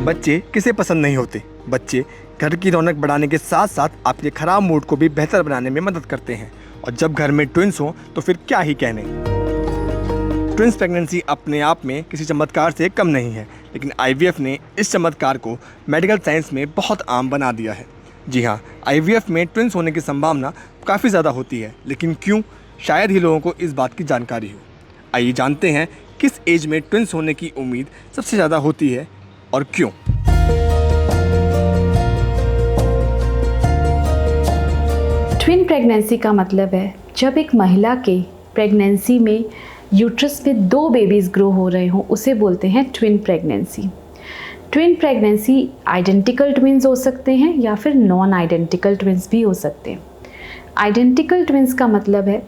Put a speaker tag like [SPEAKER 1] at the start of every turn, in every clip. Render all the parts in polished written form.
[SPEAKER 1] बच्चे किसे पसंद नहीं होते। बच्चे घर की रौनक बढ़ाने के साथ साथ आपके खराब मूड को भी बेहतर बनाने में मदद करते हैं। और जब घर में ट्विंस हो तो फिर क्या ही कहने। ट्विंस प्रेगनेंसी अपने आप में किसी चमत्कार से कम नहीं है, लेकिन आईवीएफ ने इस चमत्कार को मेडिकल साइंस में बहुत आम बना दिया है। जी हाँ, आईवीएफ में ट्विंस होने की संभावना काफ़ी ज़्यादा होती है, लेकिन क्यों, शायद ही लोगों को इस बात की जानकारी हो। आइए जानते हैं किस एज में ट्विंस होने की उम्मीद सबसे ज़्यादा होती है और क्यों।
[SPEAKER 2] ट्विन प्रेगनेंसी का मतलब है जब एक महिला के प्रेगनेंसी में यूट्रस में 2 बेबीज़ ग्रो हो रहे हों, उसे बोलते हैं twin pregnancy. Twin pregnancy identical twins हो सकते हैं या फिर नॉन आइडेंटिकल ट्विन्स भी हो सकते हैं। आइडेंटिकल ट्विन्स का मतलब है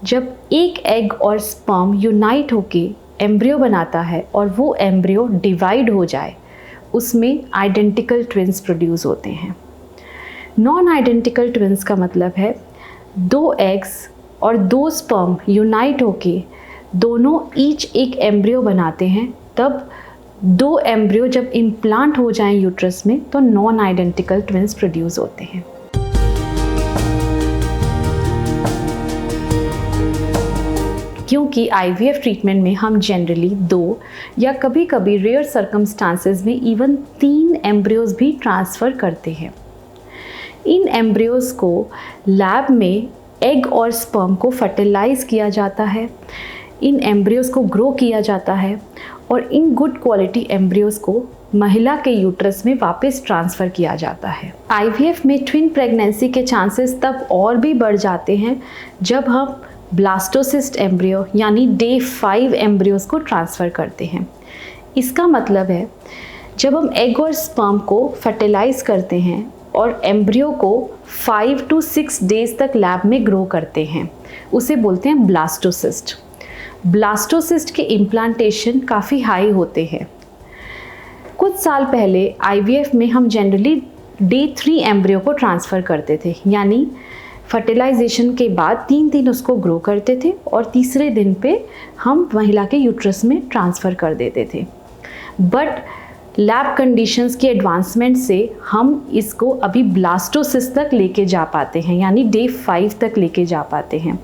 [SPEAKER 2] जब एक एग और स्पर्म यूनाइट होके एम्ब्रियो बनाता है और वो एम्ब्रियो डिवाइड हो जाए, उसमें आइडेंटिकल ट्विन्स प्रोड्यूस होते हैं। नॉन आइडेंटिकल ट्विन्स का मतलब है 2 एग्स और 2 स्पर्म यूनाइट होके दोनों ईच एक एम्ब्रियो बनाते हैं, तब 2 एम्ब्रियो जब इम्प्लांट हो जाएं यूट्रस में तो नॉन आइडेंटिकल ट्विन्स प्रोड्यूस होते हैं। क्योंकि आईवीएफ ट्रीटमेंट में हम जनरली 2 या कभी कभी रेयर सर्कमस्टांसेस में इवन 3 एम्ब्रियोज भी ट्रांसफ़र करते हैं। इन एम्ब्रियोज को लैब में एग और स्पर्म को फर्टिलाइज किया जाता है, इन एम्ब्रियोज को ग्रो किया जाता है और इन गुड क्वालिटी एम्ब्रियोज को महिला के यूट्रस में वापस ट्रांसफ़र किया जाता है। आईवीएफ में ट्विन प्रेगनेंसी के चांसेस तब और भी बढ़ जाते हैं जब हम ब्लास्टोसिस्ट एम्ब्रियो यानी डे 5 एम्ब्रियोज को ट्रांसफ़र करते हैं। इसका मतलब है जब हम एग और स्पर्म को फर्टिलाइज करते हैं और एम्ब्रियो को 5 to 6 डेज़ तक लैब में ग्रो करते हैं, उसे बोलते हैं ब्लास्टोसिस्ट। ब्लास्टोसिस्ट के इम्प्लांटेशन काफ़ी हाई होते हैं। कुछ साल पहले आईवीएफ में हम जनरली डे 3 एम्ब्रियो को ट्रांसफ़र करते थे, यानी फर्टिलाइजेशन के बाद 3 दिन उसको ग्रो करते थे और तीसरे दिन पे हम महिला के यूट्रस में ट्रांसफ़र कर देते थे। बट लैब कंडीशंस की एडवांसमेंट से हम इसको अभी ब्लास्टोसिस्ट तक लेके जा पाते हैं, यानी डे 5 तक लेके जा पाते हैं।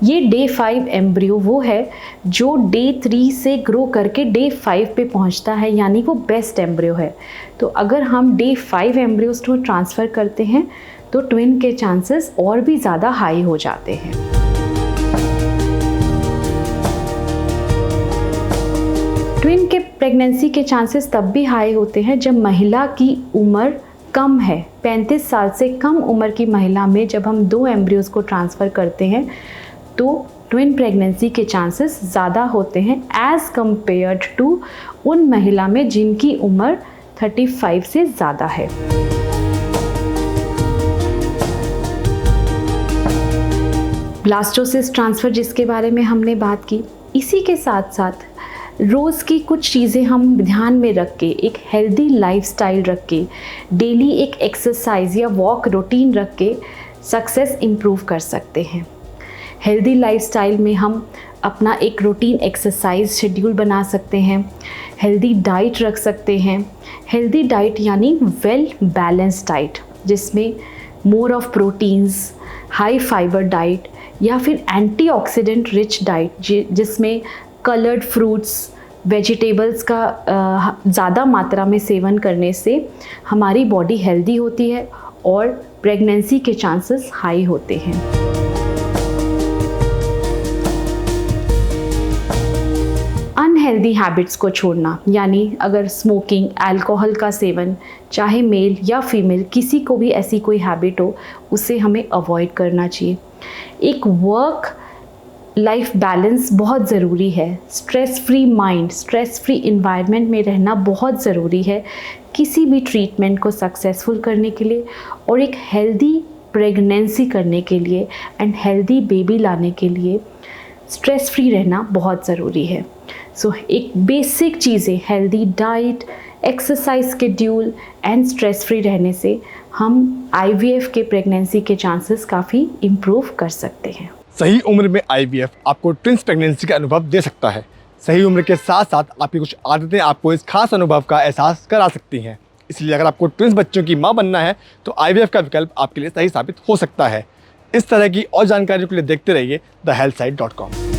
[SPEAKER 2] ये डे 5 एम्ब्रियो वो है जो डे 3 से ग्रो करके डे 5 पे पहुंचता है, यानी वो बेस्ट एम्ब्रियो है। तो अगर हम डे 5 एम्ब्रियोज को ट्रांसफ़र करते हैं तो ट्विन के चांसेस और भी ज़्यादा हाई हो जाते हैं। ट्विन के प्रेगनेंसी के चांसेस तब भी हाई होते हैं जब महिला की उम्र कम है। 35 साल से कम उम्र की महिला में जब हम 2 एम्ब्रियोज को ट्रांसफ़र करते हैं तो ट्विन प्रेगनेंसी के चांसेस ज़्यादा होते हैं एज़ कम्पेयर्ड टू उन महिला में जिनकी उम्र 35 से ज़्यादा है। ब्लास्टोसिस्ट ट्रांसफ़र जिसके बारे में हमने बात की, इसी के साथ साथ रोज़ की कुछ चीज़ें हम ध्यान में रख के, एक हेल्दी लाइफस्टाइल रख के, डेली एक एक्सरसाइज या वॉक रूटीन रख के सक्सेस इम्प्रूव कर सकते हैं। हेल्दी लाइफस्टाइल में हम अपना एक रूटीन एक्सरसाइज शेड्यूल बना सकते हैं, हेल्दी डाइट रख सकते हैं। हेल्दी डाइट यानी वेल बैलेंस्ड डाइट जिसमें more of proteins, high fibre diet या फिर एंटीऑक्सीडेंट रिच डाइट जिसमें कलर्ड फ्रूट्स, वेजिटेबल्स का ज़्यादा मात्रा में सेवन करने से हमारी बॉडी हेल्दी होती है और प्रेगनेंसी के चांसेस हाई होते हैं। अनहेल्दी हैबिट्स को छोड़ना, यानी अगर स्मोकिंग, अल्कोहल का सेवन, चाहे मेल या फीमेल किसी को भी ऐसी कोई हैबिट हो, उसे हमें अवॉइड करना चाहिए। एक वर्क लाइफ बैलेंस बहुत ज़रूरी है। Stress free mind, stress free environment में रहना बहुत ज़रूरी है किसी भी ट्रीटमेंट को सक्सेसफुल करने के लिए और एक हेल्दी प्रेगनेंसी करने के लिए एंड हेल्दी बेबी लाने के लिए स्ट्रेस फ्री रहना बहुत ज़रूरी है। सो एक बेसिक चीज़ें, healthy diet, exercise schedule and stress free रहने से हम आईवीएफ के प्रेगनेंसी के चांसेस काफ़ी इम्प्रूव कर सकते हैं।
[SPEAKER 1] सही उम्र में आईवीएफ आपको ट्विंस प्रेगनेंसी का अनुभव दे सकता है। सही उम्र के साथ साथ आपकी कुछ आदतें आपको इस खास अनुभव का एहसास करा सकती हैं। इसलिए अगर आपको ट्विंस बच्चों की मां बनना है तो IVF का विकल्प आपके लिए सही साबित हो सकता है। इस तरह की और जानकारी के लिए देखते रहिए thehealthsite.com।